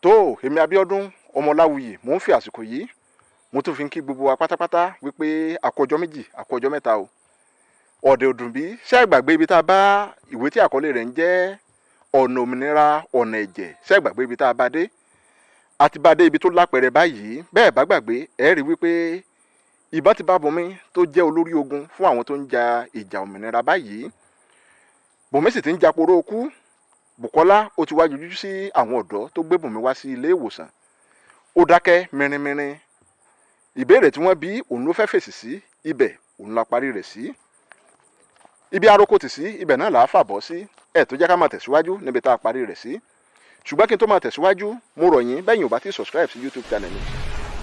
tó èmi Abíọ́dún Ọmọláwuyì mò ń fi àsìkò yìí mo tún fi ń kí gbogbo wa pátápátá wípé àkójọ méjì àkójọ mẹ́ta o ọ̀dẹ̀ òdùn bí ṣé àgbàgbé ibi tá a bá ìwé tí àkọlé rẹ̀ ń jẹ́ ọ̀nà òmìnira ọ̀nà ẹ̀jẹ̀ ṣé àgbàgbé ibi tá a bá dé àti bá dé ibi tó lápẹẹrẹ báyìí bẹ́ẹ̀ bá gbàgbé ẹ rí wípé ìbọn ti bá Bùnmi tó jẹ́ olórí ogun fún àwọn tó ń ja ìjà òmìnira báyìí Bùnmi sì ti ń japoró okú Bùkọ́lá ó ti wá yọjú sí àwọn ọ̀dọ́ tó gbé Bùnmi wá sí ilé ìwòsàn ó dákẹ́ mìrìnmìrìn ìbéèrè tí wọ́n bí òun ló fẹ́ fèsì sí ibẹ̀ òun la parí rẹ̀ sí ibi aróko tì sí ibẹ̀ náà là á fàbọ̀ sí ẹ̀ tó jẹ́ ká máa tẹ̀síwájú níbi tá a parí rẹ̀ sí ṣùgbọ́n kí n tó máa tẹ̀síwájú mo rọ̀ yín bẹ́yìn ò bá ti subscribe sí YouTube channel mi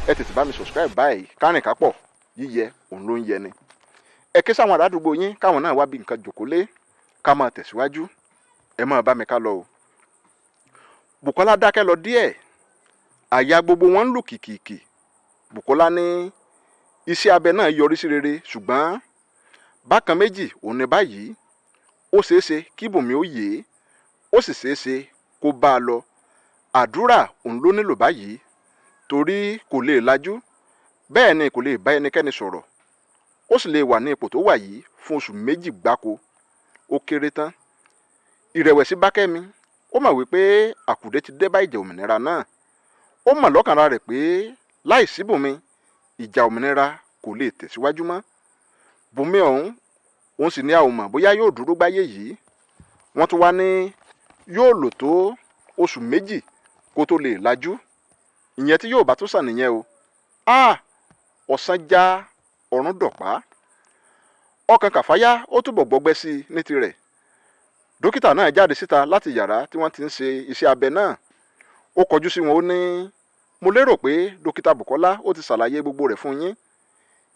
ẹ tètè bá mi subscribe báyìí kárìn kápọ̀ yíyẹ òun ló ń yẹ ni ẹ ké sáwọn àdúgbò yín káwọn náà wá bí nǹkan jòkólé ká máa tẹ̀síwájú ẹ máa bá mi ká lọ o. Bùkọ́lá dákẹ́ lọ díẹ̀ àyà gbogbo wọn ń lù kìkìkì Bùkọ́lá ní iṣẹ́ abẹ náà yọrí sí rere ṣùgbọ́n bákan méjì òun ní báyìí ó ṣeéṣe kí Bùnmi ó yè é ó sì ṣeéṣe kó bá a lọ àdúrà òun ló nílò báyìí torí kò lè lajú bẹ́ẹ̀ ni kò lè bá ẹnikẹ́ni sọ̀rọ̀ ó sì lè wà ní ipò tó wà yìí fún oṣù méjì gbáko ó kéré tán ìrẹ̀wẹ̀sì bá Kẹ́mi ó mọ̀ wípé àkùdé ti dé bá ìjà òmìnira náà ó mọ̀ lọ́kànra rẹ̀ pé láìsí Bùnmi ìjà òmìnira kò lè tẹ̀síwájú mọ́ Bùnmi òun sì ní a ò mọ̀ bóyá yóò dúró gbáyé yìí wọ́n tún wá ní yóò lò tó oṣù méjì kó tó lè lajú ìyẹn tí yóò bá tó sàn nìyẹn o ọ̀sán já ọ̀run dọ̀pá ọkàn Kàfáyá ó túbọ̀ gbọgbẹ́ sí i ní tirẹ̀ dókítà náà jáde síta láti yàrá tí wọ́n ti ń ṣe iṣẹ́ abẹ náà ó kọjú sí wọn ó ní mo lérò pé dókítà Bùkọ́lá ó ti ṣàlàyé gbogbo rẹ̀ fún yín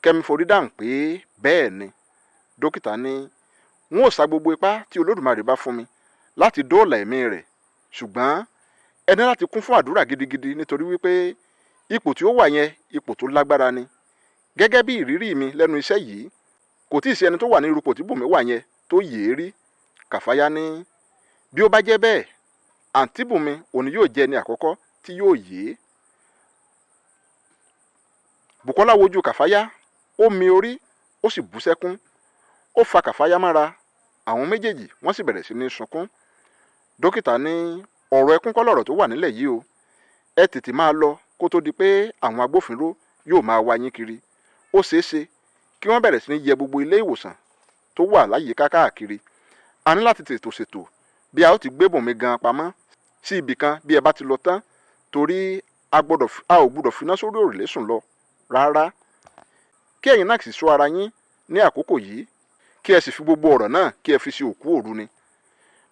Kẹ́mi forí dáhùn pé bẹ́ẹ̀ ni dókítà ní wọn ò sa gbogbo ipá tí Olódùmarè bá fún mi láti dóòlà ẹ̀mí rẹ̀ ṣùgbọ́n ẹni láti kún fún àdúrà gidigidi nítorí wípé ipò tí ó wà yẹn ipò tó lágbára ni gẹ́gẹ́ bí ìrírí mi lẹ́nu iṣẹ́ yìí kò tí ì sí ẹni tó wà ní irúpò tí Bùnmi wà yẹn tó yèé rí Kàfáyá ní bí ó bá jẹ́ bẹ́ẹ̀ àǹtí Bùnmi òní yóò jẹ́ ẹni àkọ́kọ́ tí yóò yèé Bùkọ́lá wojú Kàfáyá ó mi orí ó sì bú sẹ́kún ó fa Kàfáyá mára àwọn méjèèjì wọ́n sì bẹ̀rẹ̀ sí ní sunkún dókítà ní ọ̀rọ̀ ẹkún kọ́ lọ̀rọ̀ tó wà nílẹ̀ yìí o ẹ tètè máa lọ kó tó di pé àwọn agbófinró yóò máa wá yín kiri ó ṣeéṣe kí wọ́n bẹ̀rẹ̀ sí ní yẹ gbogbo ilé ìwòsàn tó wà láyìíká káàkiri a ní láti tètò ṣètò bí a ó ti gbé Bùnmi gan pamọ́ sí ibì kan bí ẹ bá ti lọ tán torí a ò gbúdọ̀ finá sórí òrùlé sùn lọ rárá kí ẹ̀yin náà sì ṣọ́ ara yín ní àkókò yìí kí ẹ sì fi gbogbo ọ̀rọ̀ náà kí ẹ fi sí òkú òru ni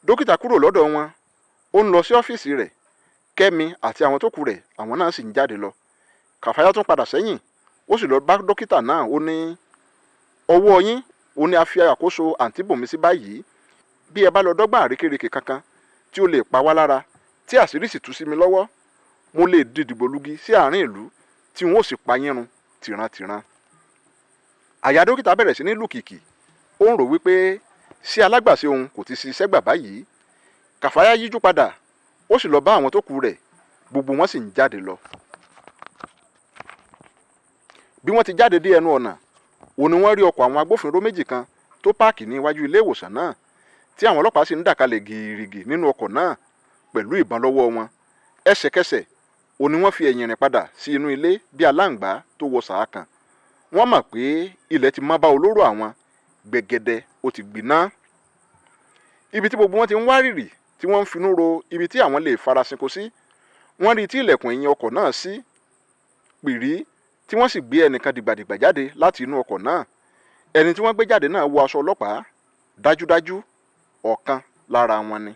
dókítà kúrò lọ́dọ̀ wọn ó ń lọ sí ọ́fíìsì rẹ̀ Kẹ́mi àti àwọn tó kù rẹ̀ àwọn náà sì ń jáde lọ Kàfáyá tún padà sẹ́yìn ó sì lọ bá dókítà náà ó ní ọwọ́ yín ó ní a fi àkóso àǹtí Bùnmi sí báyìí bí ẹ bá lọ dọ́gbọ́n àrékérekè kankan tí ó lè pa wá lára tí àṣírí sì tú sí mi lọ́wọ́ mo lè dìdìbò lugi sí àárín ìlú tí wọn ò sì pa yín run tìrantìran àyà dókítà bẹ̀rẹ̀ sí ní lù kìkì ó ń rò wípé sí alágbàṣe òun kò ti ṣiṣẹ́ gbà báyìí Kàfáyá yíjú padà ó sì lọ bá àwọn tó kù rẹ̀ gbogbo wọn sì ń jáde lọ bí wọ́n ti jáde dé ẹnu ọ̀nà òun ni wọ́n rí ọkọ̀ àwọn agbófinró méjì kan tó páàkì ní iwájú ilé ìwòsàn náà tí àwọn ọlọ́pàá sì ń dàkalẹ̀ gìrìgì nínú ọkọ̀ náà pẹ̀lú ìbọn lọ́wọ́ wọn ẹsẹ̀kẹsẹ̀ òun ni wọ́n fi ẹ̀yìn rìn padà sí inú ilé bí aláǹgbá tó wọ sàákàn wọ́n mọ̀ pé ilẹ̀ ti mọ́ bá olóró àwọn gbẹ̀gẹ̀dẹ̀ ó ti gbiná ibi tí gbogbo wọn ti ń wárìrì tí wọ́n ń finú ro ibi tí àwọn lè farasinko sí wọ́n rí tí ilẹ̀kùn ẹ̀yìn ọkọ̀ náà sí pìrí tí wọ́n sì gbé ẹnìkan dìgbàdìgbà jáde láti inú ọkọ̀ náà ẹni tí wọ́n gbé jáde náà wọ aṣọ ọlọ́pàá dájúdájú ọ̀kan lára wọn ni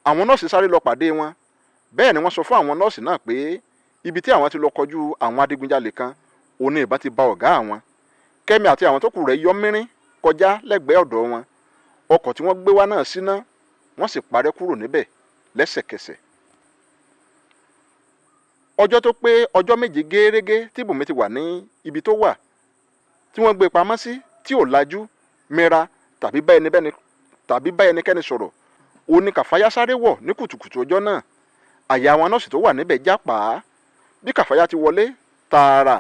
àwọn nọ́ọ̀sì sáré lọ pàdé wọn bẹ́ẹ̀ ni wọ́n sọ fún àwọn nọ́ọ̀sì náà pé ibi tí àwọn ti lọ kọjú àwọn adigunjalè kan òun ni ìbọn ti ba ọ̀gá àwọn Kẹ́mi àti àwọn tó kù rẹ̀ yọ mìírín kọjá lẹ́gbẹ̀ẹ́ ọ̀dọ̀ wọn ọkọ̀ tí wọ́n gbé wá náà síná wọ́n sì parẹ́ kúrò níbẹ̀ lẹ́sẹ̀kẹsẹ̀ ọjọ́ tó pé ọjọ́ méje gẹ́rẹ́gẹ́ tí Bùnmi ti wà ní ibi tó wà tí wọ́n gbé pamọ́ sí tí ò lajú mẹ́ra tàbí bá ẹnikẹ́ni sọ̀rọ̀ òun ni Kàfáyá sáré wọ̀ ní kùtùkùtù ọjọ́ náà àyà àwọn nọ́ọ̀sì tó wà níbẹ̀ já pa á. Bí Kàfáyá ti wọlé tààrà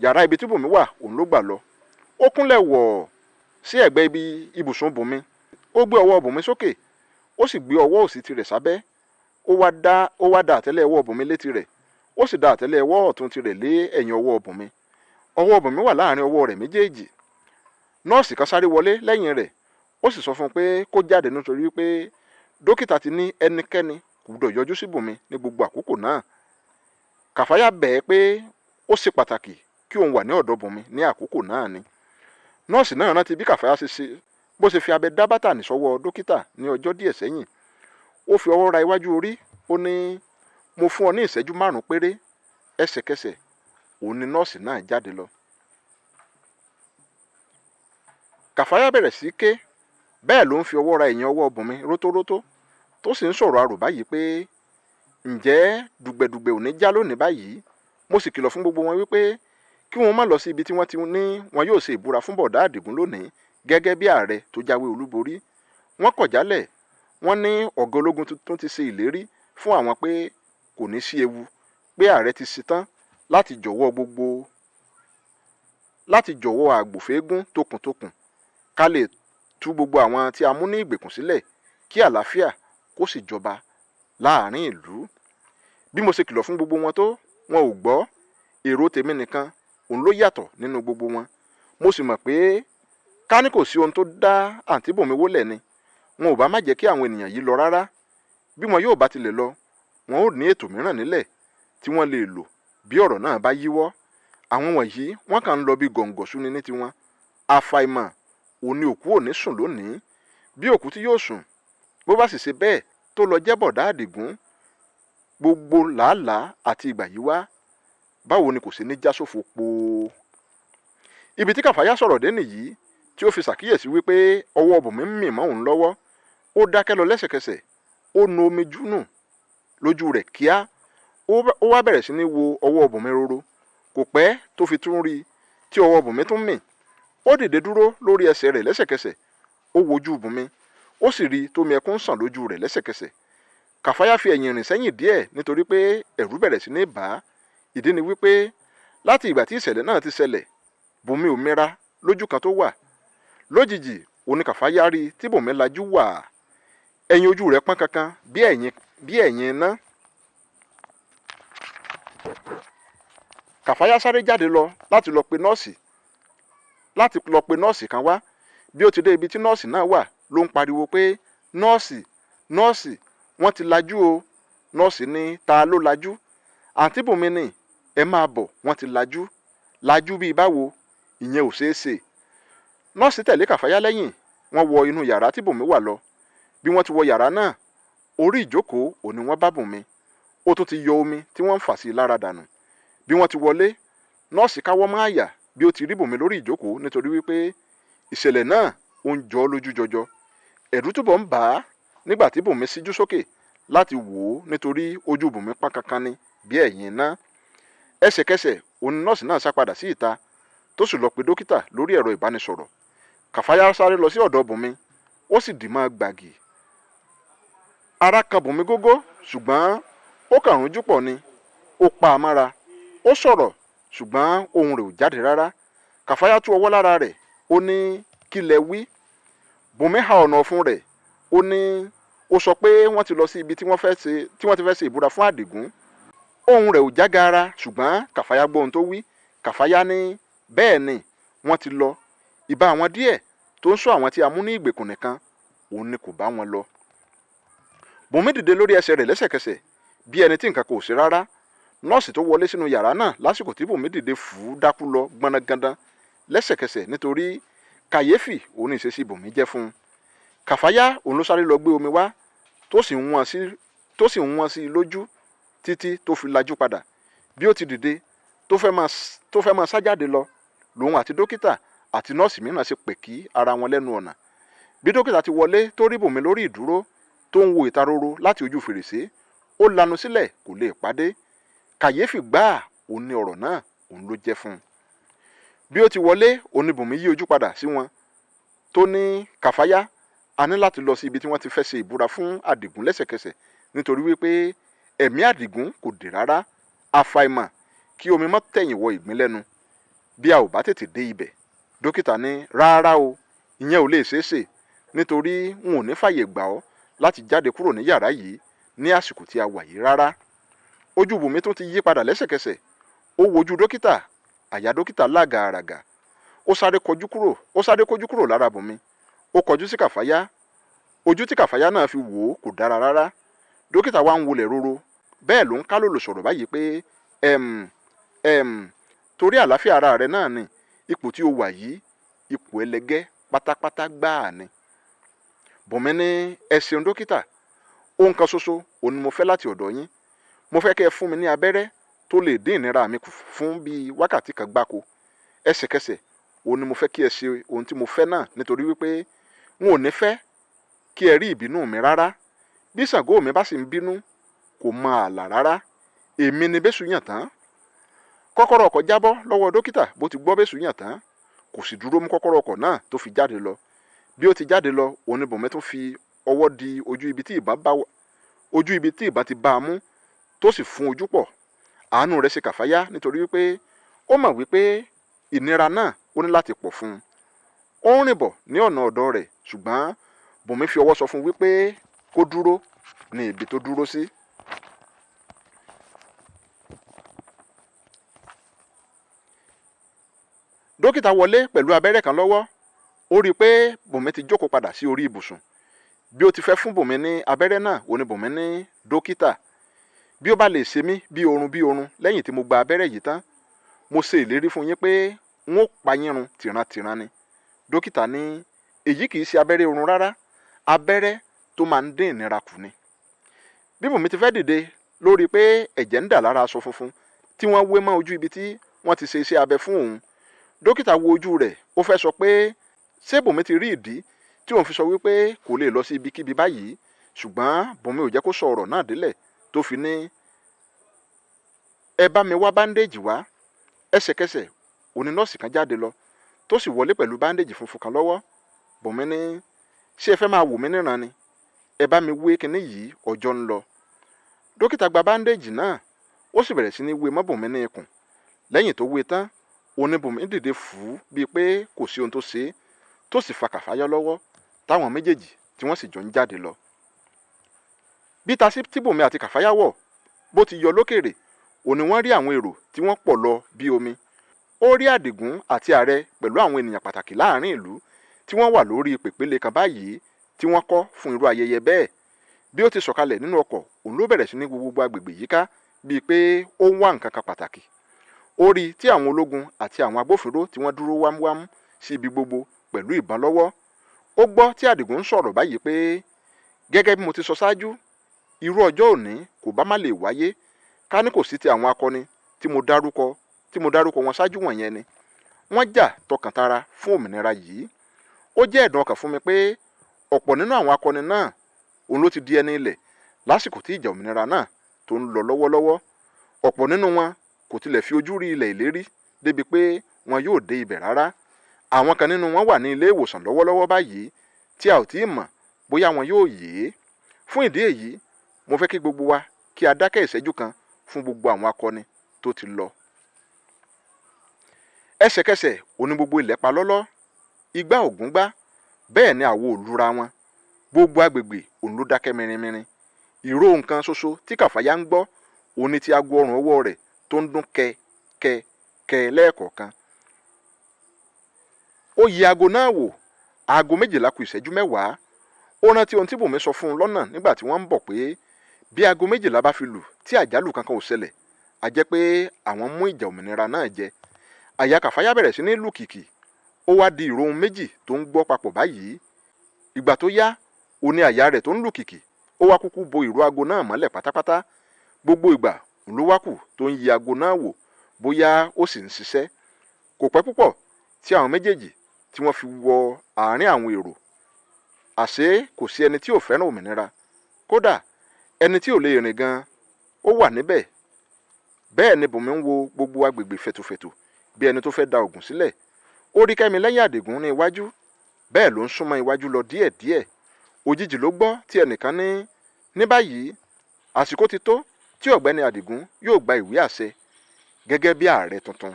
yàrá ibi tí Bùnmi wà òun ló gbà lọ. Ó kúnlẹ̀ wọ̀ sí ẹ̀gbẹ́ ibi ibùsùn Bùnmi. Ó gbé ọwọ́ Bùnmi sókè, ó sì gbé ọwọ́ òsì tirẹ̀ sábẹ́. Ó wá da àtẹ́lẹ̀ ọwọ́ Bùnmi létí rẹ̀, ó sì da àtẹ́lẹ̀ ọwọ́ ọ̀tún tirẹ̀ lé ẹ̀yìn ọwọ́ Bùnmi. Ọwọ́ Bùnmi wà láàrin ọwọ́ rẹ̀ méjèèjì. Nọ́ọ̀sì kan sáré wọlé lẹ́yìn rẹ̀, ó sì sọ fún un pé kó jáde nítorí pé dókítà ti ní ẹnikẹ́ni kò gbọdọ̀ yọjú sí Bùnmi ní gbogbo àkókò náà. Kàfáyá bẹ̀ẹ́ pé ó ṣe pàtàkì kí òun wà ní ọ̀dọ̀ Bùnmi ní àkókò náà ni. Nọ́ọ̀sì náà rántí bí Kàfáyá bó ṣe fi abẹ dá bátànì sọ́wọ́ dókítà ní ọjọ́ díẹ̀ sẹ́yìn. Ó fi ọwọ́ ra iwájú orí, ó ní mo fún ọ ní ìṣẹ́jú 5 péré. Ẹsẹ̀kẹsẹ̀ òun ni nọ́ọ̀sì náà jáde lọ. Kàfáyá bẹ̀rẹ̀ sí ké, bẹ́ẹ̀ ló ń fi ọwọ́ ra ẹ̀yìn ọwọ́ Bùnmi rótórótó, tó sì ń sọ̀rọ̀ arò báyìí pé ǹjẹ́ dùgbẹ̀dùgbẹ̀ ò ní já lónìí báyìí. Mo sì kìlọ̀ fún gbogbo wọn wípé kí wọ́n má lọ sí ibi tí wọ́n ti ní wọn yóò ṣe ìbúra fún bọ̀dá Àdìgún lónìí gẹ́gẹ́ bí ààrẹ tó jáwé olúborí. Wọ́n kọ̀ jálẹ̀. Wọ́n ní ọ̀gá ológun tuntun ti ṣe ìlérí fún àwọn pé kò ní sí ewu, pé ààrẹ ti ṣetán láti jọ̀wọ́ àgbòfégún tokùntokùn ká lè tú gbogbo àwọn tí a mú ní ìgbèkùn sílẹ̀ kí àlàáfíà kó sì jọba láàrin ìlú. Bí mo ṣe kìlọ̀ fún gbogbo wọn tó, wọn ò gbọ́. Èrò tèmi nìkan òun ló yàtọ̀ nínú gbogbo wọn. Mo sì mọ̀ pé ká ní kò sí ohun tó dá àǹtí Bùnmi wólẹ̀ ni, wọn ò bá má jẹ́ kí àwọn ènìyàn yìí lọ rárá. Bí wọn yóò bá tilẹ̀ lọ, wọn ò ní ètò mìíràn nílẹ̀ tí wọ́n lè lò bí ọ̀rọ̀ náà bá yíwọ́. Àwọn wọ̀nyí wọ́n kàn ń lọ bí gọ̀ǹgọ̀sù ní tiwọn. Àfàìmọ̀ òní òkú ò ní sùn lónìí. Bí òkú tí yóò sùn, bó bá sì ṣe bẹ́ẹ̀ tó lọ jẹ́ bọ̀dá Àdìgún, gbogbo làálàá àti ìgbà yìí wá, báwo ni kò sí ní já sófo po. Ibi tí Kàfáyá sọ̀rọ̀ dé nìyí tí ó fi ṣàkíyèsí wípé ọwọ́ Bùnmi ń mì mọ́ òun lọ́wọ́. Ó dákẹ́ lọ lẹ́sẹ̀kẹsẹ̀, ó nu omi júnù lójú rẹ̀ kíá. Ó wá bẹ̀rẹ̀ sí ní wo ọwọ́ Bùnmi roro. Kò pẹ́ tó fi tún rí tí ọwọ́ Bùnmi tún mì. Ó dìde dúró lórí ẹsẹ̀ rẹ̀ lẹ́sẹ̀kẹsẹ̀. Ó wojú Bùnmi, ó sì rí tómi ẹkún sàn lójú rẹ̀ lẹ́sẹ̀kẹsẹ̀. Kàfáyá fi ẹ̀yìn rìn sẹ́yìn díẹ̀ nítorí pé ẹ̀rù bẹ̀rẹ̀ sí ní bà á. Ìdí ni wípé láti ìgbà tí ìṣẹ̀lẹ̀ náà ti ṣẹlẹ̀, Bùnmi ò mira lójú kan tó wà. Lójijì òní Kàfáyá rí tí Bùnmi lajú wà. Ẹ̀yìn ojú rẹ̀ pọ́n kankan bí ẹ̀yìn iná. Kàfáyá sáré jáde lọ láti lọ pe nọ́ọ̀sì kan wá. Bí ó ti dé ibi tí nọ́ọ̀sì náà wà ló ń pariwo pé nọ́ọ̀sì wọ́n ti lajú o. Nọ́ọ̀sì ní ta ló lajú? Àǹtí Bùnmi ní ẹ máa bọ̀, wọ́n ti lajú bíi báwo? Ìyẹn ò ṣeé ṣe. Nọ́ọ̀sì tẹ̀lé Kàfáyá lẹ́yìn. Wọ́n wọ inú yàrá tí Bùnmi wà lọ. Bí wọ́n ti wọ yàrá náà, orí ìjókòó òní wọ́n bá Bùnmi. Ó tún ti yọ omi tí wọ́n ń fà sí i lára dànù. Bí wọ́n ti wọlé, nọ́ọ̀sì káwọ́ mọ́ àyà bí ó ti rí Bùnmi lórí ìjókòó nítorí wípé ìṣẹ̀lẹ̀ náà ó ń jọ ọ́ lójú jọjọ. Ẹ̀rù túbọ̀ ń bà á nígbà tí Bùnmi síjú sókè láti wò ó nítorí ojú Bùnmi pọ́n kankan ní bí ẹ̀yìn iná. Ẹsẹ̀kẹsẹ̀ òní nọ́ọ̀sì náà sá padà sí ìta tó sì lọ pe dókítà lórí ẹ̀rọ ìbánisọ̀rọ̀. Kàfáyá sáré lọ sí ọ̀dọ̀ Bùnmi, ó sì dì mọ́ gbàgì. Ara kan Bùnmi gógó, ṣùgbọ́n ó kàn rúnjú pọ̀ ni. Ó pa á mára. Ó sọ̀rọ̀ ṣùgbọ́n ohùn rẹ̀ ò jáde rárá. Kàfáyá tú ọwọ́ lára rẹ̀, ó ní kí lẹ wí? Bùnmi ha ọ̀nà ọ̀fun rẹ̀, ó ní ó sọ pé wọ́n ti lọ sí ibi tí wọ́n ti fẹ́ ṣe ìbúra fún Àdìgún. Ohùn rẹ̀ ò jágara ṣùgbọ́n Kàfáyá gbọ́ ohun tó wí. Kàfáyá ní bẹ́ẹ̀ ni wọ́n ti lọ. Ìbá àwọn díẹ̀ tó ń sọ àwọn tí a mú ní ìgbèkùn nìkan, òun ni kò bá wọn lọ. Bùnmi dìde lórí ẹsẹ̀ rẹ̀ lẹ́sẹ̀kẹsẹ̀ bí ẹni tí nǹkan kò sí rárá. Nọ́ọ̀sì tó wọlé sínú yàrá náà lásìkò tí Bùnmi dìde fùú dákú lọ gbọnagandan lẹ́sẹ̀kẹsẹ̀ nítorí kàyéfì òun ní ìṣesí Bùnmi jẹ́ fún un. Kàfáyá òun ló sáré lọ gbé omi wá tó sì ń wọ́n sí i lójú títí tó fi lajú padà. Bí ó ti dìde tó fẹ́ máa sá jáde lọ, lòun àti dókítà àti nọ́ọ̀sì mìíràn ṣe pè kí ara wọn lẹ́nu ọ̀nà. Bí dókítà ti wọlé tó rí Bùnmi lórí ìdúró tó ń wo ìta roro láti ojú fèrèsé, ó lanu sílẹ̀ kò lè pàdé. Kàyéfì gbáà òun ni ọ̀rọ̀ náà òun ló jẹ́ fún un. Bí ó ti wọlé, òun ni Bùnmi yí ojú padà sí wọn tó ní Kàfáyá, a ní láti lọ sí ibi tí wọ́n ti fẹ́ ṣe ìbúra fún Àdìgún lẹ́sẹ̀kẹsẹ̀ nítorí wípé ẹ̀mí Àdìgún kò dé rárá, àfàìmọ̀ kí omi má tẹ̀yìn wọ ìgbín lẹ́nu bí a ò bá tètè dé ibẹ̀. Dókítà ní rárá o, ìyẹn ò lè ṣeé ṣe nítorí n ò ní fàyè gbà ọ́ láti jáde kúrò ní yàrá yìí ní àsìkò tí a wà yìí rárá. Ojú Bùnmi tún ti yí padà lẹ́sẹ̀kẹsẹ̀. Ó wojú dókítà, àyà dókítà lágàáràgà. Ó sáré kọjú kúrò lára Bùnmi. Ó kọjú sí Kàfáyá. Ojú tí Kàfáyá náà fi wò ó kò dára rárá. Dókítà wa ń wọlẹ̀ roro. Bẹ́ẹ̀ ló ń kálòlò sọ̀rọ̀ báyìí pé torí àlàáfíà ara rẹ náà ni ipò tí o wà yìí, ipò ẹlẹgẹ́ pátápátá gbáà ni. Bùnmi ní ẹ ṣeun dókítà, ohun kan ṣoṣo òun ni mo fẹ́ láti ọ̀dọ̀ yín. Mo fẹ́ kẹ́ ẹ fún mi ní abẹ́rẹ́ tó lè dín ìnira mi kù fún bíi wákàtí kan gbáko. Ẹsẹ̀kẹsẹ̀ òun ni mo fẹ́ kí ẹ ṣe ohun tí mo fẹ́ náà nítorí wípé n ò ní fẹ́ kí ẹ rí ìbínú mi rárá. Bí Ṣàngó mi bá sì ń bínú kò mọ ààlà rárá. Èmi ni bẹ́sù yàn tán. Kọ́kọ́rọ́ ọkọ̀ jábọ́ lọ́wọ́ dókítà bó ti gbọ́ bẹ́sù yàn tán. Kò sì dúró mú kọ́kọ́rọ́ ọkọ̀ náà tó fi jáde lọ. Bí ó ti jáde lọ, òun ni Bùnmi tún fi ọwọ́ di ojú ibi tí ìbọn ti bá a mú tó sì fún ojú pọ̀. Àánú rẹ̀ ṣe Kàfáyá nítorí wípé ó mọ̀ wípé ìnira náà ó ní láti pọ̀ fún un. Ó ń rìn bọ̀ ní ọ̀nà ọ̀dọ̀ rẹ̀ ṣùgbọ́n Bùnmi fi ọwọ́ sọ fún un wípé kó dúró ní ibi tó dúró sí. Dókítà wọlé pẹ̀lú abẹ́rẹ́ kan lọ́wọ́. Ó rí i pé Bùnmi ti jókòó padà sí orí ibùsùn. Bí ó ti fẹ́ fún Bùnmi ní abẹ́rẹ́ náà, ó ní Bùnmi ní dókítà, bí ó bá lè ṣe mí bí oorun lẹ́yìn tí mo gba abẹ́rẹ́ yìí tán, mo ṣe ìlérí fún yín pé n ó pa yín run tìrantìran ni. Dókítà ní èyí kìí ṣe abẹ́rẹ́ oorun rárá, abẹ́rẹ́ tó máa ń dín ìnira kù ni. Bí Bùnmi ti fẹ́ dìde lórí pé ẹ̀jẹ̀ ń dà lára aṣọ funfun tí wọ́n wé mọ́ ojú ibi tí wọ́n ti ṣe iṣẹ́ abẹ fún òun, dókítà wo ojú rẹ̀, ó fẹ́ sọ pé ṣé Bùnmi ti rí ìdí tí òun fi sọ wípé kò lè lọ sí ibikíbi báyìí, ṣùgbọ́n Bùnmi ò jẹ́ kó sọ ọ̀rọ̀ náà délẹ̀ tó fi ní ẹ bá mi wá báńdéèjì wá. Ẹsẹ̀kẹsẹ̀ òní nọ́ọ̀sì kan jáde lọ tó sì wọlé pẹ̀lú báńdéèjì funfun kan lọ́wọ́. Bùnmi ní ṣé ẹ fẹ́ máa wò mí níran ni, ẹ bá mi wé kinní yìí, ọjọ́ ń lọ. Dókítà gba báńdéèjì náà ó sì bẹ̀rẹ̀ sí ní wé mọ́ Bùnmi ní ikùn. Lẹ́yìn tó wé tán, òní Bùnmi dìde fù bíi pé kò sí ohun tó ṣe é, tó sì fa Kàfáyá lọ́wọ́ táwọn méjèèjì tí wọ́n sì jọ ń jáde lọ. Bí tasí tí Bùnmi àti Kàfáyá wọ̀ bó ti yọ lókèrè, òní wọ́n rí àwọn èrò tí wọ́n pọ̀ lọ bí omi. Ó rí Àdìgún àti ààrẹ pẹ̀lú àwọn ènìyàn pàtàkì láàrin ìlú tí wọ́n wà lórí pèpéle kan báyìí tí wọ́n kọ́ fún irú ayẹyẹ bẹ́ẹ̀. Bí ó ti sọ̀kalẹ̀ nínú ọkọ̀, òun ló bẹ̀rẹ̀ sí ní gbogbo agbègbè yíká bíi pé ó ń wá nǹkan kan pàtàkì. Ó rí tí àwọn ológun àti àwọn agbófinró tí wọ́n dúró wámúwámú sí ibi gbogbo pẹ̀lú ìbọn lọ́wọ́. Ó gbọ́ tí Àdìgún ń sọ̀rọ̀ báyìí pé gẹ́gẹ́ bí mo ti sọ ṣáájú, irú ọjọ́ òní kò bá má lè wáyé ká ní kò sí ti àwọn akọni tí mo dárúkọ wọn ṣáájú wọ̀nyẹn ni. Wọ́n jà tọkàntara fún òmìnira yìí. Ó jẹ́ ẹ̀dùn ọkàn fún mi pé ọ̀pọ̀ nínú àwọn akọni náà òun ló ti di ẹni ilẹ̀ lásìkò tí ìjà òmìnira náà tó ń lọ lọ́wọ́lọ́wọ́. Ọ̀pọ̀ nínú wọn kò tilẹ̀ fi ojú rí ilẹ̀ ìlérí débi pé wọn yóò dé ibẹ̀ rárá. Àwọn kan nínú wọn wà ní ilé ìwòsàn lọ́wọ́lọ́wọ́ báyìí tí a ò tí ì mọ̀ bóyá wọn yóò yè. Fún ìdí èyí, mo fẹ́ kí gbogbo wa kí a dákẹ́ ìṣẹ́jú kan fún gbogbo àwọn akọni tó ti lọ. Ẹsẹ̀kẹsẹ̀ òní gbogbo ilẹ̀ pa lọ́lọ́, igbá ògún gbá, bẹ́ẹ̀ ni àwo òlura wọn. Gbogbo agbègbè òun ló dákẹ́ mìrìnmìrìn. Ìró nǹkan ṣoṣo tí Kàfáyá ń gbọ́ òní ti aago ọrùn ọwọ́ rẹ̀ tó ń dún kẹ lẹ́ẹ̀kọ̀ọ̀kan. Ó yí aago náà wò, aago 12 kù ìṣẹ́jú 10. Ó rántí ohun tí Bùnmi sọ fún un lọ́nà nígbà tí wọ́n ń bọ̀ pé bí aago 12 bá fi lù tí àjálù kankan ò ṣẹlẹ̀, a jẹ́ pé àwọn mú ìjà òmìnira náà jẹ. Àyà Kàfáyá bẹ̀rẹ̀ sí ní lù kìkì. Ó wá di ìró ohun méjì tó ń gbọ́ papọ̀ báyìí. Ìgbà tó yá, ó ní àyà rẹ̀ tó ń lù kìkì, ó wá kúkú bo ìró aago náà mọ́lẹ̀ pátápátá. Gbogbo ìgbà ló wá kù tó ń yí aago náà wò bóyá ó sì ń ṣiṣẹ́. Kò pẹ́ púpọ̀ tí àwọn méjèèjì tí wọ́n fi wọ àárín àwọn èrò. Àṣé kò sí ẹni tí ò fẹ́ràn òmìnira. Kódà ẹni tí ò lè rìn gan, ó wà níbẹ̀. Bẹ́ẹ̀ ni Bùnmi ń wo gbogbo agbègbè fẹ̀tòfẹ̀tò bí ẹni tó fẹ́ da ògùn sílẹ̀. Ó rí Kẹ́mi lẹ́yìn Àdìgún ní iwájú, bẹ́ẹ̀ ló ń súnmọ́ iwájú lọ díẹ̀díẹ̀. Òjijì ló gbọ́ tí ẹnìkan ní báyìí àsìkò ti tó tí ọ̀gbẹ́ni Àdìgún yóò gba ìwé àṣẹ gẹ́gẹ́ bí ààrẹ tuntun.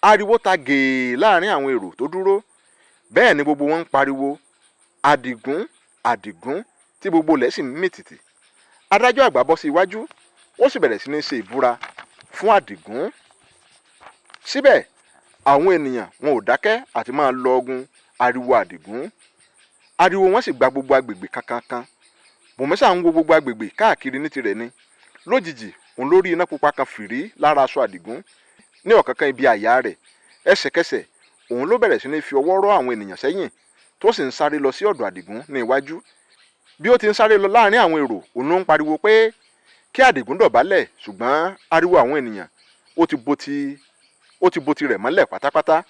Ariwo ta gèè láàrin àwọn èrò tó dúró, bẹ́ẹ̀ ni gbogbo wọn ń pariwo Àdìgún Àdìgún tí gbogbo ilẹ̀ sì ń mìtìtì. Adájọ́ àgbà bọ́ sí iwájú, ó sì bẹ̀rẹ̀ sí ní ṣe ìbúra fún Àdìgún. Síbẹ̀ àwọn ènìyàn wọn ò dákẹ́ àti máa lọgun ariwo Àdìgún. Ariwo wọn sì gba gbogbo agbègbè kankankan. Bùnmi ṣà ń wo gbogbo agbègbè káàkiri ní tirẹ̀ ni. Lójijì òun ló rí iná pupa kan fìrí lára aṣọ Àdìgún ní ọ̀kánkán ibi àyà rẹ̀. Ẹsẹ̀kẹsẹ̀ òun ló bẹ̀rẹ̀ sí ní fi ọwọ́ rọ́ àwọn ènìyàn sẹ́yìn tó sì ń sáré lọ sí ọ̀dọ̀ Àdìgún ní iwájú. Bí ó ti ń sáré lọ láàrin àwọn èrò, òun ló ń pariwo pé kí Àdìgún dọ̀bálẹ̀, ṣùgbọ́n ariwo àwọn ènìyàn ó ti bo tirẹ̀ mọ́lẹ̀ pátápátá.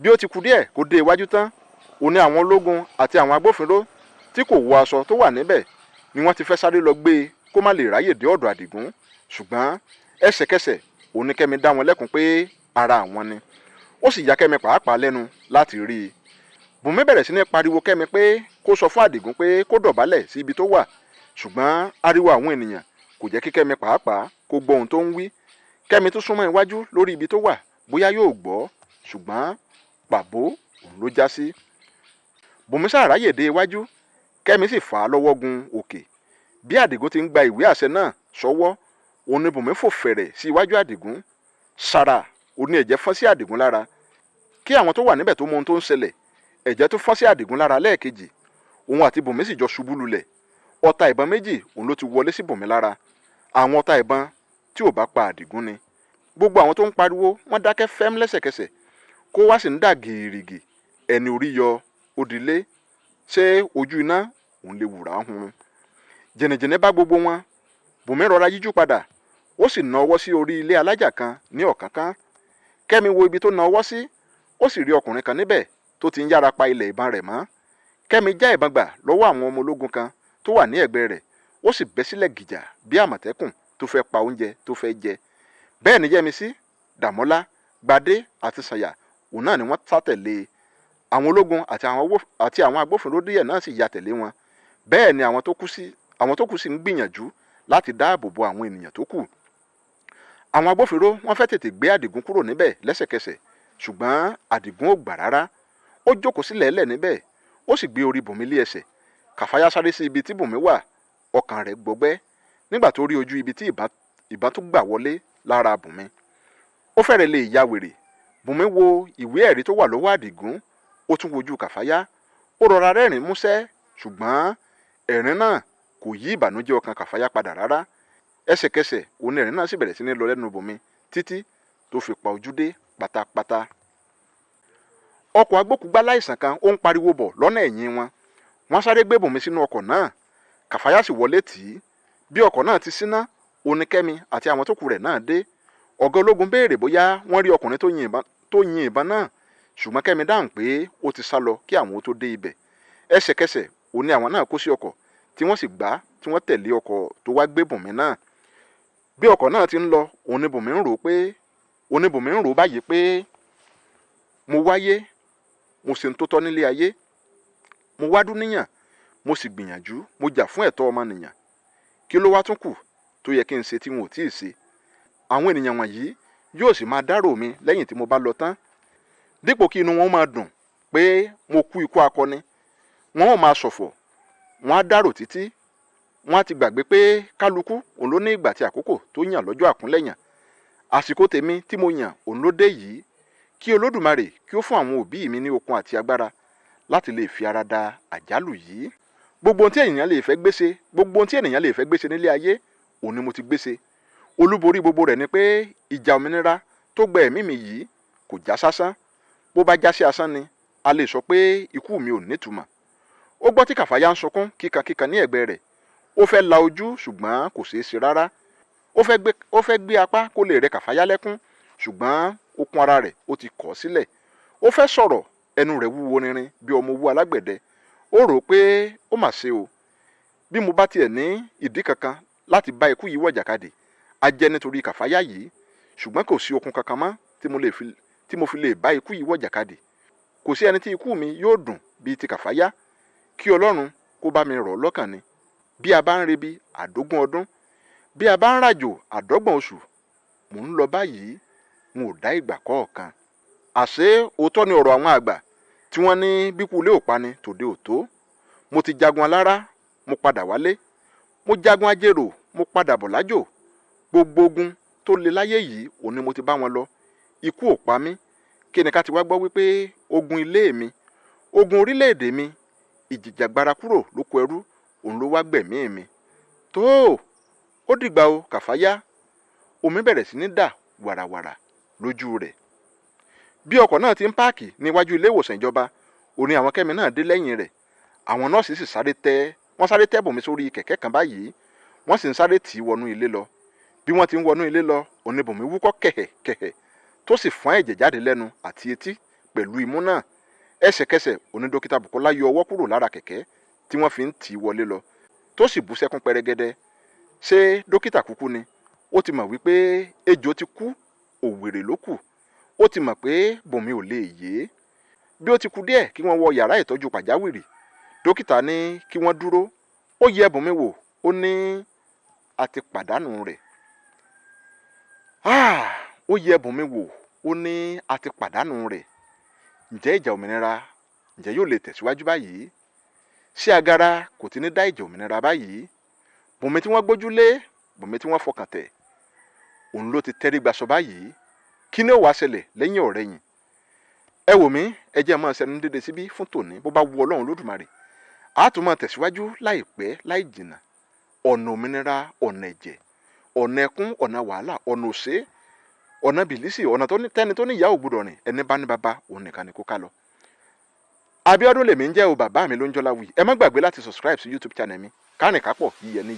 Bí ó ti kù díẹ̀ kó dé iwájú tán, òun ní àwọn ológun àti àwọn agbófinró tí kò wọ aṣọ tó wà níbẹ̀ ni wọ́n ti fẹ́ sáré lọ gbé e kó má lè ráyè dé ọ̀dọ̀ Àdìgún. Ṣùgbọ́n ẹsẹ̀kẹsẹ̀ òun ní Kẹ́mi dá wọn lẹ́kun pé ara àwọn ni. Ó sì yà Kẹ́mi pàápàá lẹ́nu láti rí i. Bùnmi bẹ̀rẹ̀ sí ní pariwo Kẹ́mi pé kó sọ fún Àdìgún pé kó dọ̀bálẹ̀ sí ibi tó wà. Ṣùgbọ́n ariwo àwọn ènìyàn kò jẹ́ kí Kẹ́mi pàápàá kó gbọ́ ohun tó ń wí. Kẹ́mi tún súnmọ́ iwájú lórí ibi tó wà bóyá yóò gbọ́, ṣùgbọ́n pàbó òun ló já sí. Bùnmi ṣàráyè dé iwájú, Kẹ́mi sì fà á lọ́wọ́ gun òkè. Bí Àdìgún ti ń gba ìwé àṣẹ náà sọ́wọ́, òun ni Bùnmi fò fẹ̀rẹ̀ sí iwájú Àdìgún. Ṣàrà òun ni ẹ̀jẹ̀ fọ́n sí Àdìgún lára. Kí àwọn tó wà níbẹ̀ tó mọ ohun tó ń ṣẹlẹ̀, ẹ̀jẹ̀ tó fọ́n sí Àdìgún lára lẹ́ẹ̀kejì. Òun àti Bùnmi sì jọ ṣubú lulẹ̀. Ọta ìbọn méjì òun ló ti wọlé sí Bùnmi lára. Àwọn ọta ìbọn tí ò bá pa Àdìgún ni. Gbogbo àwọn tó ń pariwo wọ́n dákẹ́ fẹ́m lẹ́sẹ̀kẹsẹ̀. Kó wá sì ń dà gìrìgì. Ẹni orí yọ òdìlé. Ṣé ojú iná òun lè wùrà hun? Jẹ̀nẹ̀jẹ̀nẹ̀ bá gbogbo wọn. Bùnmi rọra yíjú padà. Ó sì na ọwọ́ sí orí ilé alájà kan ní ọ̀kánkán. Kẹ́mi wo ibi tó na ọwọ́ sí. Ó sì rí ọkùnrin kan níbẹ̀ tó ti ń yára pa ilẹ̀ ìbọn rẹ̀ mọ́. Kẹ́mi já ìbọn gbà lọ́wọ́ àwọn ọmọ ológun kan tó wà ní ẹ̀gbẹ́ rẹ̀. Ó sì bẹ́ sílẹ̀ gìjà bí àmọ̀tẹ́kùn tó fẹ́ pa oúnjẹ tó fẹ́ jẹ. Bẹ́ẹ̀ ni Yẹ́misí, Dàmọ́lá, Gbadé àti Sànyà òun náà ni wọ́n sá tẹ̀lé. Àwọn ológun àti àwọn agbófinró díẹ̀ náà sì ya tẹ̀lé wọn. Bẹ́ẹ̀ ni àwọn tó kù sì ń gbìyànjú láti dáàbò bo àwọn ènìyàn tó kù. Àwọn agbófinró wọ́n fẹ́ tètè gbé Àdìgún kúrò níbẹ̀ lẹ́sẹ̀kẹsẹ̀, ṣùgbọ́n Àdìgún ò gbà rárá. Ó jókòó sílẹ̀ ẹlẹ̀ níbẹ̀, ó sì gbé orí Bùnmi lé ẹsẹ̀. Kàfáyá sáré sí ibi tí Bùnmi wà, ọkàn rẹ̀ gbọgbẹ́ nígbà tó rí ojú ibi tí ìbọn tó gbà wọlé lára Bùnmi. Ó fẹ́rẹ̀ lè ya wèrè. Bùnmi wo ìwé ẹ̀rí tó wà lọ́wọ́ Àdìgún, ó tún wojú Kàfáyá. Ó rọra rẹ́rìn músẹ́, ṣùgbọ́n ẹ̀rín náà kò yí ìbànújẹ́ ọkàn Kàfáyá padà rárá. Ẹsẹ̀kẹsẹ̀ òun ẹ̀rín náà sì bẹ̀rẹ̀ sí ní lọ lẹ́nu Bùnmi títí tó fi pa ojú dé pátápátá. Ọkọ̀ agbókùúgbá láìsàn kan ó ń pariwo bọ̀ lọ́nà ẹ̀yìn wọn. Wọ́n sáré gbé Bùnmi sínú ọkọ̀ náà. Kàfáyá sì wọlé tì í. Bí ọkọ̀ náà ti síná, òun ni Kẹ́mi àti àwọn tó kù rẹ̀ náà dé. Ọ̀gá ológun béèrè bóyá wọ́n rí ọkùnrin tó yin ìbọn náà, ṣùgbọ́n Kẹ́mi dáhùn pé ó ti sá lọ kí àwọn ó tó dé ibẹ̀. Ẹsẹ̀kẹsẹ̀ òun ni àwọn náà kó sí ọkọ̀ tí wọ́n sì gbá tí wọ́n tẹ̀lé ọkọ̀ tó wá gbé Bùnmi náà. Bí ọkọ̀ náà ti ń lọ, òun ni Bùnmi ń rò báyìí pé mo wáyé, mo ṣe ń tó tọ́ nílé ayé, mo wá dúníyàn, mo sì gbìyànjú, mo jà fún ẹ̀tọ́ ọmọnìyàn. Kí ló wá tún kù tó yẹ kí n ṣe tí wọn ò tíì ṣe? Àwọn ènìyàn wọ̀nyí yóò sì máa dárò mi lẹ́yìn tí mo bá lọ tán. Dípò kí inú wọn máa dùn pé mo kú ikú akọni, wọn ò máa ṣọ̀fọ̀, wọn á dárò títí. Wọn á ti gbàgbé pé kálukú òun ló ní ìgbà tí àkókò tó yàn lọ́jọ́ àkúnlẹ̀yàn. Àsìkò tèmi tí mo yàn òun ló dé yìí. Kí Olódùmarè kí ó fún àwọn òbí mi ní okun àti agbára láti lè fi ara da àjálù yìí. Gbogbo ohun tí ènìyàn lè fẹ́ gbéṣe nílé ayé òun ni mo ti gbéṣe. Olúborí gbogbo rẹ̀ ni pé ìjà òmìnira tó gba ẹ̀mí mi yìí kò já sásán. Bó bá já sí asán ni, a lè sọ pé ikú mi ò nítumọ̀. Ó gbọ́ tí Kàfáyá ń sunkún kíkankíkan ní ẹ̀gbẹ́ rẹ̀. Ó fẹ́ la ojú ṣùgbọ́n kò ṣeé ṣe rárá. Ó fẹ́ gbé apá kó lè rẹ Kàfáyá lẹ́kún, ṣùgbọ́n okun ara rẹ̀ ó ti kọ̀ sílẹ̀. Ó fẹ́ sọ̀rọ̀, ẹnu rẹ̀ wúwo rinrin bí ọmọ owó alágbẹ̀dẹ. Ó rò pé ó mà ṣe o. Bí mo bá tiẹ̀ ní ìdí kankan láti bá ikú yìí wọ̀jàkadì, a jẹ́ nítorí Kàfáyá yìí. Ṣùgbọ́n kò sí okun kankan mọ́ tí mo fi lè bá ikú yìí wọ̀jàkadì. Kò sí ẹni tí ikú mi yóò dùn bíi ti Kàfáyá. Kí Ọlọ́run kó bá mi rọ̀ lọ́kàn ni. Bí a bá ń rebi àdógún ọdún, bí a bá ń ràjò àdọ́gbọ̀n oṣù mò ń lọ báyìí n ò dá ìgbà kọ̀ọ̀kan. àṣé òótọ́ ni ọ̀rọ̀ àwọn àgbà tí wọ́n ní bíkú ilé ò pani tòde ò tó. mo ti jagun alára mo padà wálé, mo jagun ajérò mo padà bọ̀ lájò. gbogbo ogun tó le láyé yìí òun ni mo ti bá wọn lọ. ikú ò pa mí, kí ni ká ti wá gbọ́ wípé ogun ilé mi, ogun orílẹ̀-èdè mi, ìjìjàgbara kúrò lóko ẹrú òun ló wá gbẹ̀mí mi. tó ó dìgbà o Kàfáyá. omi bẹ̀rẹ̀ sí ní dà wàràwàrà lójú rẹ̀. bí ọkọ̀ náà ti ń páàkì níwájú ilé ìwòsàn ìjọba òní àwọn Kẹ́mi náà dé lẹ́yìn rẹ̀. àwọn nọ́ọ̀sì sì sáré tẹ́ Bùnmi sórí kẹ̀kẹ́ kan báyìí, wọ́n sì ń sáré tì í wọnú ilé lọ. bí wọ́n ti ń wọnú ilé lọ òní Bùnmi wúkọ́ kẹ̀hẹ̀kẹ̀hẹ̀ tó sì fọ́n ẹ̀jẹ̀ jáde lẹ́nu àti etí pẹ̀lú imú náà. ẹsẹ̀kẹsẹ̀ òní dókítà Bùkọ́lá yọ ọwọ́ kúrò lára kẹ̀kẹ́ tí wọ́n fi ń tì í wọlé lọ tó sì bú sẹ́kún pẹrẹgẹdẹ. ṣé dókítà kúkú ni? ó ti mọ̀ wípé ejò ti kú, òwèrè ló kù. ó ti mọ̀ pé Bùnmi ò lè yé. bí ó ti kù díẹ̀ kí wọ́n wọ yàrá ìtọ́jú pàjáwìrì, dókítà ní kí wọ́n dúró. ó yẹ Bùnmi wò, ó ní a ti pàdánù rẹ̀. ó yẹ Bùnmi wò, ó ní a ti pàdánù rẹ̀. ǹjẹ́ ìjà òmìnira ǹjẹ́ yóò lè tẹ̀síwájú báyìí? ṣé agara kò ti ní dá ìjà òmìnira báyìí? Bùnmi tí wọ́n gbójúlé, Bùnmi tí wọ́n fọkàn tẹ̀, òun ló ti tẹ́rí gbaṣọ báyìí. kí ni ó wá ṣẹlẹ̀ lẹ́yìn ọ̀rẹ̀yìn? ẹ wò mí, ẹ jẹ́ máa ṣẹnu dédé síbí fún tòní. bó bá wu Ọlọ́run Olódùmarè a tún máa tẹ̀síwájú láìpẹ́ láì jìnnà. ọ̀nà òmìnira, ọ̀nà ẹ̀jẹ̀, ọ̀nà ẹkún, ọ̀nà wàhálà, ọ̀nà òṣè, ọ̀nà bìlísì, ọ̀nà tẹ́ni tó ní ìyá ò gbọdọ̀ rìn, ẹni bá ní bàbá òun nìkan ni kó ká lọ. Abíọ́dún lèmi ń jẹ́ o, bàbá mi ló ń jọlá wì. ẹ má gbàgbé láti subscribe sí YouTube channel mi kárìn kápọ̀ yíyẹni.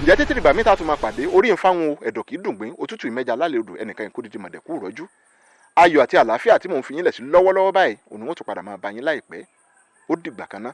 ǹjẹ́ títí dìgbà mi ta tún máa pàdé, orí ń fáwọn ẹ̀dọ̀ kì í dùn gbín, òtútù ìmẹ́ja lálẹ́ odò, ẹnìkan ìkó dídí mọ̀dẹ̀kú rọ́jú. ayọ̀ àti àlàáfíà tí mò ń fi yín lẹ̀ sí lọ́wọ́lọ́wọ́ báyìí òun ni wọ́n tún padà máa bá yín láìpẹ́. ó dìgbà kan náà.